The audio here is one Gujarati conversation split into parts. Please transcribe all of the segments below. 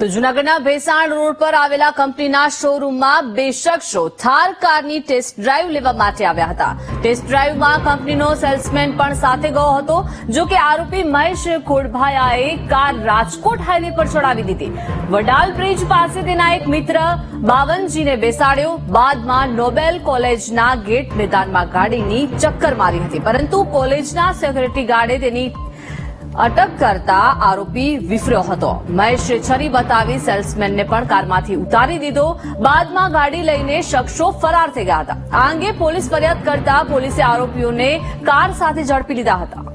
તો જૂનાગઢના ભેસાણ રોડ પર આવેલા કંપનીના શોરૂમમાં બે શખ્સો થાર કારની ટેસ્ટ ડ્રાઈવ લેવા માટે આવ્યા હતા। ટેસ્ટ ડ્રાઈવમાં કંપનીનો સેલ્સમેન પણ સાથે ગયો હતો। જો કે આરોપી મહેશ ખોડભાયાએ કાર રાજકોટ હાઈવે પર ચડાવી દીધી। વડાલ બ્રિજ પાસે તેના એક મિત્ર બાવનજીને બેસાડ્યો। બાદમાં નોબેલ કોલેજના ગેટ મેદાનમાં ગાડીની ચક્કર મારી હતી, પરંતુ કોલેજના સિક્યુરિટી ગાર્ડે તેની અટક કરતા આરોપી વિફર્યો હતો। મહેશે છરી બતાવી સેલ્સમેનને પણ કારમાંથી ઉતારી દીધો। બાદમાં ગાડી લઈને શખ્સો ફરાર થઈ ગયા હતા। આ અંગે પોલીસ ફરિયાદ કરતા પોલીસે આરોપીઓને કાર સાથે ઝડપી લીધા હતા।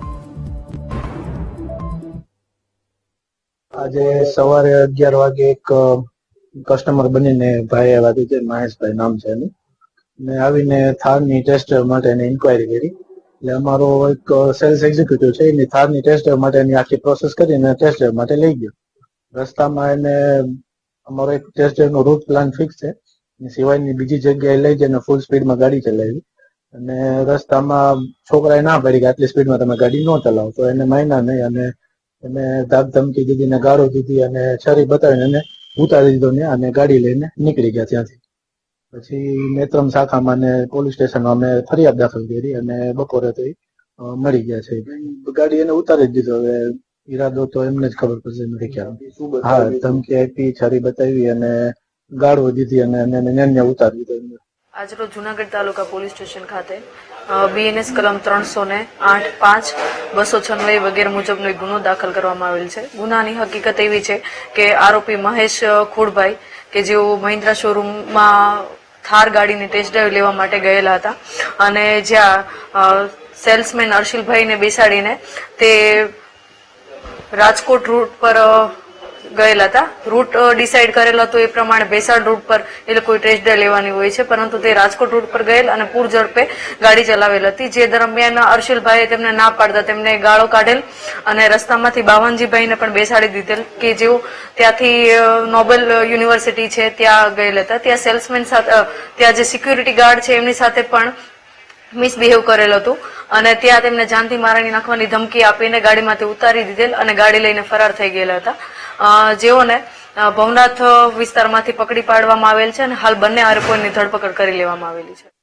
આજે સવારે 11 વાગે એક કસ્ટમર બનીને ભાઈ આવ્યા હતા, મહેશભાઈ નામ છે એનું, ને આવીને થારની ટેસ્ટ માટે ઇન્કવાયરી કરી। એટલે અમારો એક સેલ્સ એક્ઝિક્યુટિવ છે, એની થારની ટેસ્ટ માટેની આખી પ્રોસેસ કરીને ટેસ્ટ માટે લઈ ગયો। રસ્તામાં એને અમારો એક ટેસ્ટ નો રૂટ પ્લાન ફિક્સ છે, સિવાયની બીજી જગ્યાએ લઈ જઈને ફૂલ સ્પીડમાં ગાડી ચલાવી, અને રસ્તામાં છોકરાએ ના પાડી કે આટલી સ્પીડમાં તમે ગાડી ન ચલાવો, તો એને માન્યા નહીં અને એને ધાક ધમકી દીધી ને ગાળો દીધી અને છરી બતાવીને એને ઉતારી દીધો ને અને ગાડી લઈને નીકળી ગયા ત્યાંથી। પછી નેત્રમ શાખામાં ને પોલીસ સ્ટેશનમાં અમે ફરિયાદ દાખલ કરી અને બપોરે તો મળી ગયા છે। ગાડી એને ઉતારી જ દીધો। હવે ઈરાદો તો એમને જ ખબર પડશે નથી ખ્યાલ। હા, ધમકી આપી, છરી બતાવી અને ગાળો દીધી અને એને ઉતારી દીધો। આજરોજ જૂનાગઢ તાલુકા પોલીસ સ્ટેશન ખાતે બીએનએસ કલમ 308, 5, 296 વગેરે મુજબનો એક ગુનો દાખલ કરવામાં આવેલ છે। ગુનાની હકીકત એવી છે કે આરોપી મહેશ ખોડભાઈ કે જેઓ મહિન્દ્રા શોરૂમમાં થાર ગાડીની ટેસ્ટ ડ્રાઈવ લેવા માટે ગયેલા હતા અને જ્યાં સેલ્સમેન અર્શિલભાઈને બેસાડીને તે રાજકોટ રૂટ પર ગયેલા હતા। રૂટ ડિસાઈડ કરેલો હતો એ પ્રમાણે ભેસાણ રૂટ પર એ લોકોએ ટેસ્ટ ડ્રાઈવ લેવાની હોય છે, પરંતુ તે રાજકોટ રૂટ પર ગયેલ અને પૂર ઝડપે ગાડી ચલાવેલ હતી। જે દરમિયાન અર્શિલભાઈએ તેમને ના પાડતા તેમને ગાળો કાઢેલ અને રસ્તામાંથી બાવનજીભાઈને પણ બેસાડી દીધેલ કે જેઓ ત્યાંથી નોબેલ યુનિવર્સિટી છે ત્યાં ગયેલ હતા। ત્યાં સેલ્સમેન સાથે, ત્યાં જે સિક્યુરિટી ગાર્ડ છે એમની સાથે પણ મિસબિહેવ કરેલ હતું અને ત્યાં તેમને જાનથી મારી નાખવાની ધમકી આપીને ગાડીમાંથી ઉતારી દીધેલ અને ગાડી લઈને ફરાર થઈ ગયેલા હતા। જેઓને ભવનાથ વિસ્તારમાંથી પકડી પાડવામાં આવેલ છે અને હાલ બંને આરોપીઓની ધરપકડ કરી લેવામાં આવેલી છે।